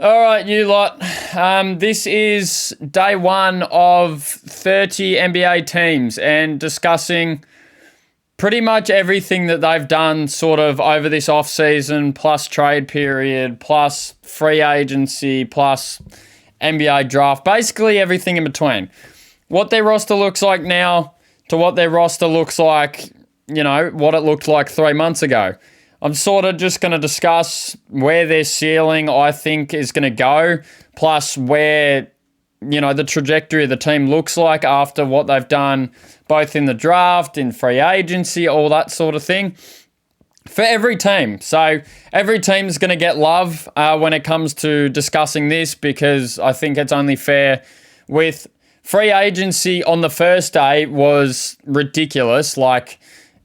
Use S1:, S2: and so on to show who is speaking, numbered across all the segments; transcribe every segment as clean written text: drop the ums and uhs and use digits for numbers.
S1: All right, you lot. This is day one of 30 NBA teams and discussing pretty much everything that they've done sort of over this off-season, plus trade period, plus free agency, plus NBA draft. Basically everything in between. What their roster looks like now to what their roster looks like, what it looked like 3 months ago. I'm sort of just going to discuss where their ceiling, I think, is going to go, plus where, the trajectory of the team looks like after what they've done, both in the draft, in free agency, all that sort of thing, for every team. So every team is going to get love when it comes to discussing this, because I think it's only fair. With free agency on the first day was ridiculous. Like,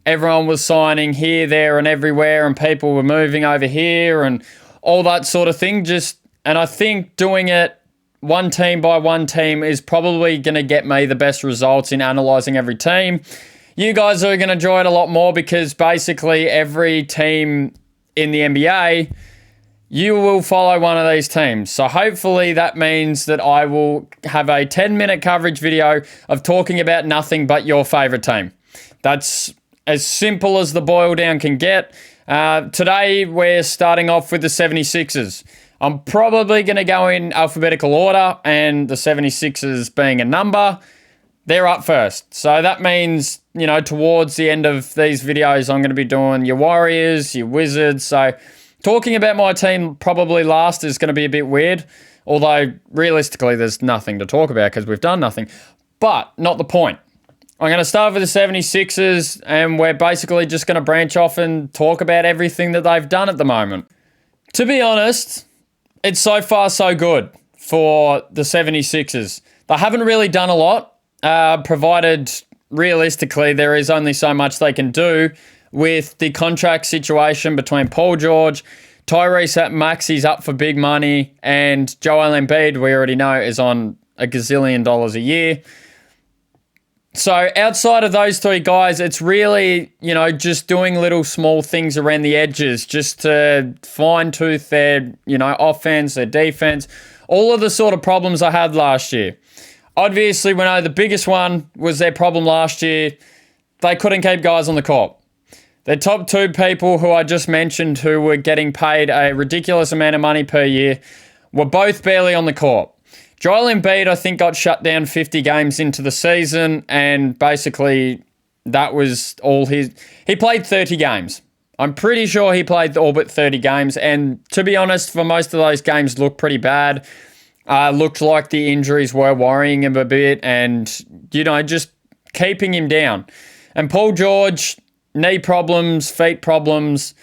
S1: everyone was signing here, there, and everywhere, and people were moving over here and all that sort of thing. And I think doing it one team by one team is probably going to get me the best results in analysing every team. You guys are going to enjoy it a lot more because basically every team in the NBA, you will follow one of these teams. So hopefully that means that I will have a 10-minute coverage video of talking about nothing but your favourite team. That's as simple as the boil down can get. Today, we're starting off with the 76ers. I'm probably going to go in alphabetical order, and the 76ers being a number, they're up first. So that means, towards the end of these videos, I'm going to be doing your Warriors, your Wizards. So talking about my team probably last is going to be a bit weird, although realistically there's nothing to talk about because we've done nothing. But not the point. I'm going to start with the 76ers, and we're basically just going to branch off and talk about everything that they've done at the moment. To be honest, it's so far so good for the 76ers. They haven't really done a lot, provided realistically there is only so much they can do with the contract situation between Paul George, Tyrese Maxey's up for big money, and Joel Embiid, we already know, is on $1 gazillion a year. So outside of those three guys, it's really, just doing little small things around the edges just to fine-tooth their, offense, their defense, all of the sort of problems I had last year. Obviously, we know the biggest one was their problem last year. They couldn't keep guys on the court. Their top two people who I just mentioned who were getting paid a ridiculous amount of money per year were both barely on the court. Joel Embiid, I think, got shut down 50 games into the season, and basically that was all his... He played 30 games. I'm pretty sure he played all but 30 games, and to be honest, for most of those games looked pretty bad. Looked like the injuries were worrying him a bit and, just keeping him down. And Paul George, knee problems, feet problems,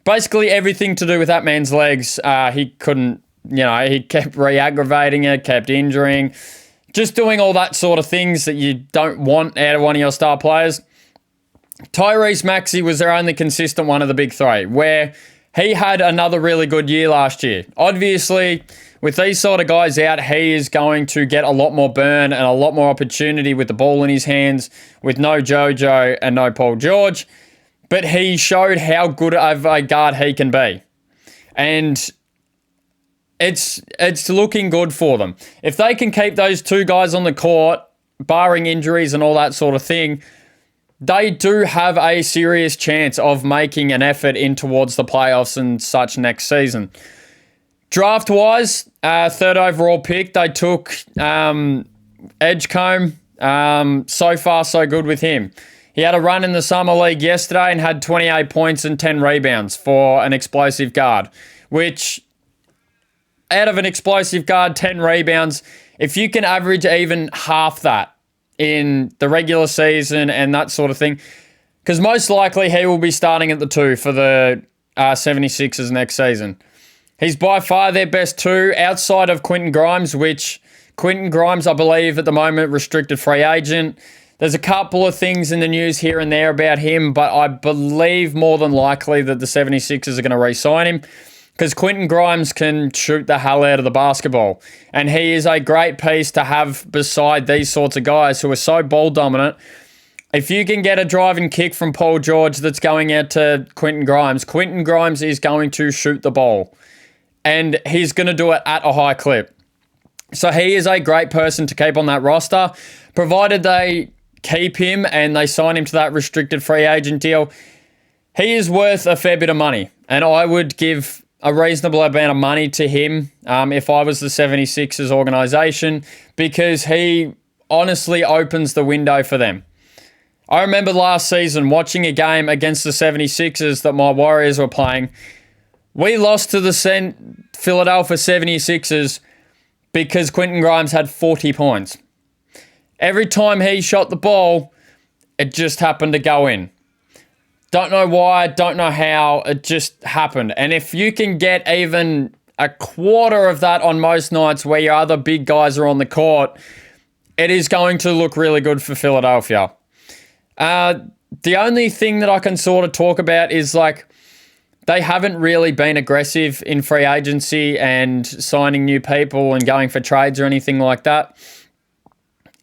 S1: basically everything to do with that man's legs. He couldn't... he kept re-aggravating it, kept injuring, just doing all that sort of things that you don't want out of one of your star players. Tyrese Maxey was their only consistent one of the big three, where he had another really good year last year. Obviously, with these sort of guys out, he is going to get a lot more burn and a lot more opportunity with the ball in his hands, with no JoJo and no Paul George. But he showed how good of a guard he can be. And it's looking good for them. If they can keep those two guys on the court, barring injuries and all that sort of thing, they do have a serious chance of making an effort in towards the playoffs and such next season. Draft-wise, third overall pick, they took Edgecombe. So far, so good with him. He had a run in the Summer League yesterday and had 28 points and 10 rebounds for an explosive guard, which... out of an explosive guard, 10 rebounds, if you can average even half that in the regular season and that sort of thing, because most likely he will be starting at the 2 for the 76ers next season. He's by far their best 2 outside of Quentin Grimes, which Quentin Grimes, I believe, at the moment, restricted free agent. There's a couple of things in the news here and there about him, but I believe more than likely that the 76ers are going to re-sign him, because Quentin Grimes can shoot the hell out of the basketball. And he is a great piece to have beside these sorts of guys who are so ball dominant. If you can get a driving kick from Paul George that's going out to Quentin Grimes is going to shoot the ball. and he's going to do it at a high clip. So he is a great person to keep on that roster, provided they keep him and they sign him to that restricted free agent deal. He is worth a fair bit of money, and I would give a reasonable amount of money to him if I was the 76ers organisation, because he honestly opens the window for them. I remember last season watching a game against the 76ers that my Warriors were playing. We lost to the Philadelphia 76ers because Quentin Grimes had 40 points. Every time he shot the ball, it just happened to go in. Don't know why, don't know how, it just happened. And if you can get even a quarter of that on most nights where your other big guys are on the court, it is going to look really good for Philadelphia. The only thing that I can sort of talk about is they haven't really been aggressive in free agency and signing new people and going for trades or anything like that.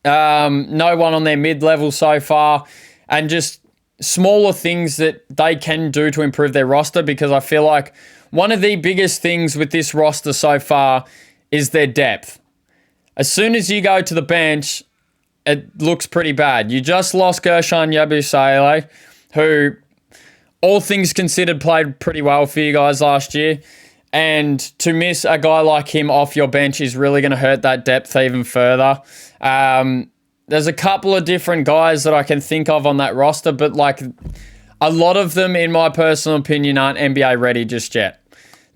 S1: No one on their mid-level so far, and just smaller things that they can do to improve their roster, because I feel like one of the biggest things with this roster so far is their depth. As soon as you go to the bench, it looks pretty bad. You just lost Gershon Yabusele, who, all things considered, played pretty well for you guys last year. And to miss a guy like him off your bench is really going to hurt that depth even further. There's a couple of different guys that I can think of on that roster, but a lot of them, in my personal opinion, aren't NBA ready just yet.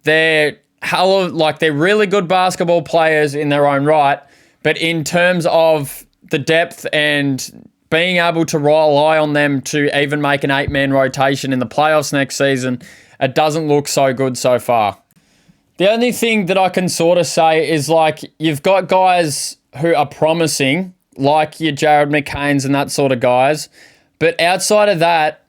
S1: They're really good basketball players in their own right, but in terms of the depth and being able to rely on them to even make an 8-man rotation in the playoffs next season, it doesn't look so good so far. The only thing that I can sort of say is you've got guys who are promising, like your Jared McCains and that sort of guys. But outside of that,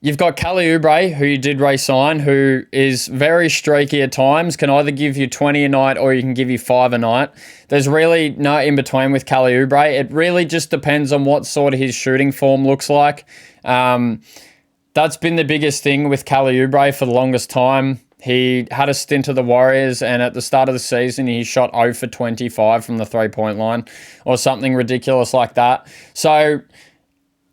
S1: you've got Kelly Oubre, who you did re-sign, who is very streaky at times, can either give you 20 a night or you can give you 5 a night. There's really no in-between with Kelly Oubre. It really just depends on what sort of his shooting form looks like. That's been the biggest thing with Kelly Oubre for the longest time. He had a stint at the Warriors, and at the start of the season, he shot 0 for 25 from the three-point line or something ridiculous like that. So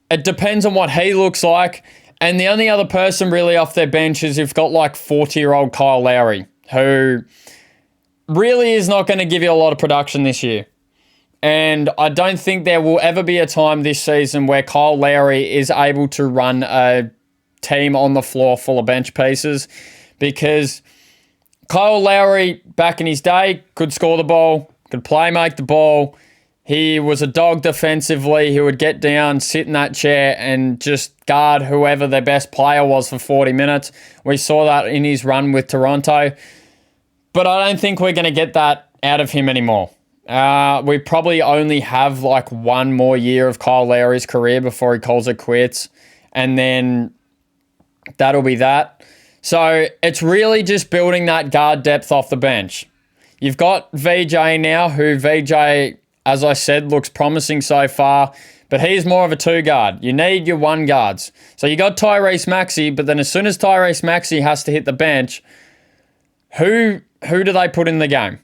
S1: it depends on what he looks like. And the only other person really off their bench is you've got 40-year-old Kyle Lowry, who really is not going to give you a lot of production this year. And I don't think there will ever be a time this season where Kyle Lowry is able to run a team on the floor full of bench pieces, because Kyle Lowry, back in his day, could score the ball, could make the ball. He was a dog defensively. He would get down, sit in that chair, and just guard whoever their best player was for 40 minutes. We saw that in his run with Toronto. But I don't think we're going to get that out of him anymore. We probably only have one more year of Kyle Lowry's career before he calls it quits. And then that'll be that. So it's really just building that guard depth off the bench. You've got VJ now, who VJ, as I said, looks promising so far, but he's more of a 2 guard. You need your 1 guards. So you got Tyrese Maxey, but then as soon as Tyrese Maxey has to hit the bench, who do they put in the game?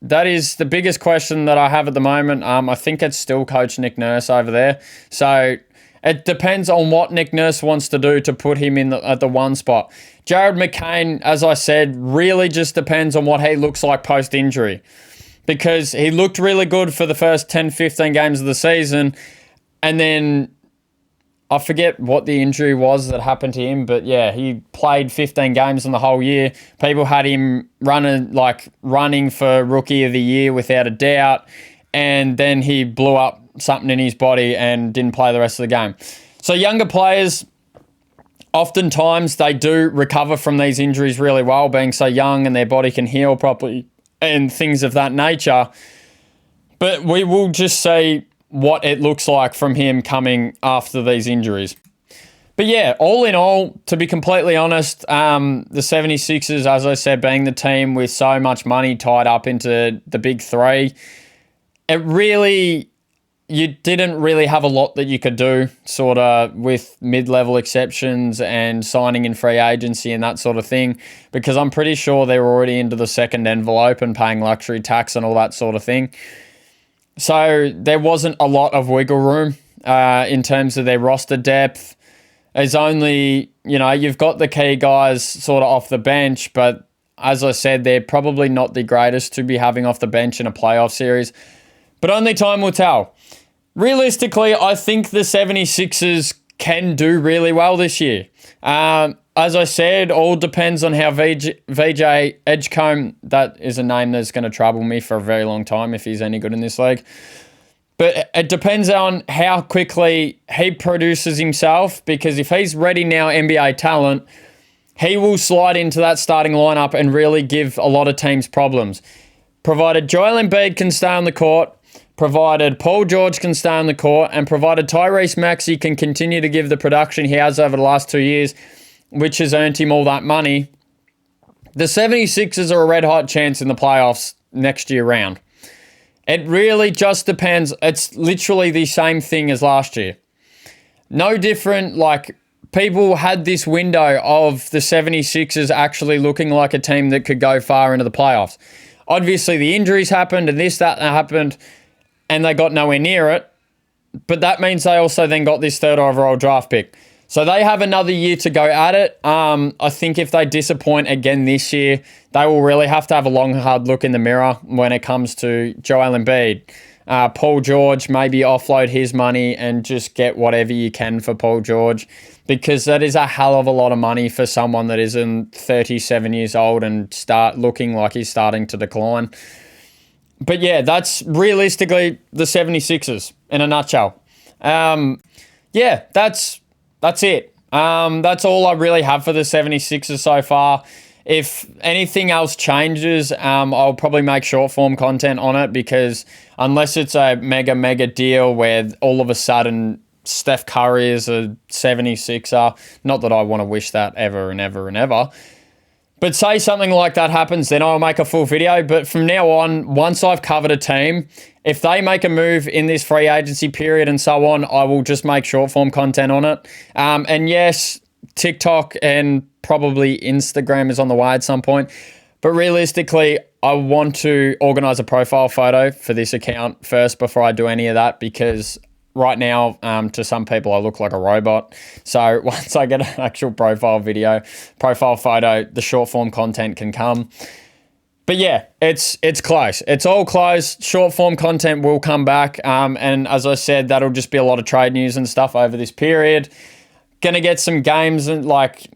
S1: That is the biggest question that I have at the moment. I think it's still Coach Nick Nurse over there. So it depends on what Nick Nurse wants to do to put him in at the 1 spot. Jared McCain, as I said, really just depends on what he looks like post-injury, because he looked really good for the first 10, 15 games of the season, and then I forget what the injury was that happened to him, but yeah, he played 15 games in the whole year. People had him running for Rookie of the Year without a doubt, and then he blew up something in his body and didn't play the rest of the game. So younger players, oftentimes they do recover from these injuries really well, being so young and their body can heal properly and things of that nature. But we will just see what it looks like from him coming after these injuries. But yeah, all in all, to be completely honest, the 76ers, as I said, being the team with so much money tied up into the big three, it really you didn't really have a lot that you could do sort of with mid-level exceptions and signing in free agency and that sort of thing, because I'm pretty sure they were already into the second envelope and paying luxury tax and all that sort of thing. So there wasn't a lot of wiggle room in terms of their roster depth. There's only, you've got the key guys sort of off the bench, but as I said, they're probably not the greatest to be having off the bench in a playoff series. But only time will tell. Realistically, I think the 76ers can do really well this year. As I said, all depends on how VJ Edgecombe, that is a name that's going to trouble me for a very long time if he's any good in this league. But it depends on how quickly he produces himself, because if he's ready now, NBA talent, he will slide into that starting lineup and really give a lot of teams problems. Provided Joel Embiid can stay on the court, provided Paul George can stay on the court, and provided Tyrese Maxey can continue to give the production he has over the last 2 years, which has earned him all that money, the 76ers are a red-hot chance in the playoffs next year round. It really just depends. It's literally the same thing as last year. No different. Like, people had this window of the 76ers actually looking like a team that could go far into the playoffs. Obviously, the injuries happened and that happened, and they got nowhere near it. But that means they also then got this third overall draft pick. So they have another year to go at it. I think if they disappoint again this year, they will really have to have a long, hard look in the mirror when it comes to Joel Embiid. Paul George, maybe offload his money and just get whatever you can for Paul George, because that is a hell of a lot of money for someone that isn't 37 years old and start looking like he's starting to decline. But yeah, that's realistically the 76ers in a nutshell. Yeah, that's it. That's all I really have for the 76ers so far. If anything else changes, I'll probably make short form content on it, because unless it's a mega deal where all of a sudden Steph Curry is a 76er, not that I want to wish that ever and ever and ever, but say something like that happens, then I'll make a full video. But from now on, once I've covered a team, if they make a move in this free agency period and so on, I will just make short form content on it. And yes, TikTok and probably Instagram is on the way at some point. But realistically, I want to organize a profile photo for this account first before I do any of that, because right now, to some people, I look like a robot. So once I get an actual profile photo, the short form content can come. But yeah, it's close. It's all close. Short form content will come back. And as I said, that'll just be a lot of trade news and stuff over this period. Gonna get some games and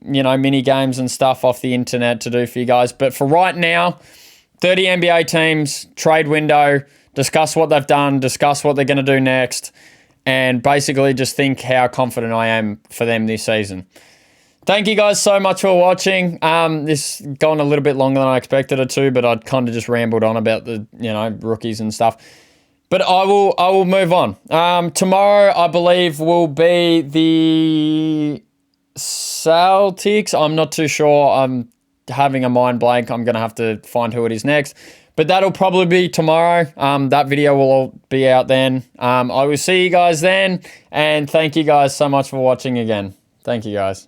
S1: mini games and stuff off the internet to do for you guys. But for right now, 30 NBA teams, trade window, discuss what they've done, discuss what they're going to do next, and basically just think how confident I am for them this season. Thank you guys so much for watching. This gone a little bit longer than I expected it to, but I'd kind of just rambled on about the rookies and stuff. But I will move on. Tomorrow, I believe, will be the Celtics. I'm not too sure. I'm having a mind blank. I'm going to have to find who it is next. But that'll probably be tomorrow. That video will all be out then. I will see you guys then. And thank you guys so much for watching again. Thank you guys.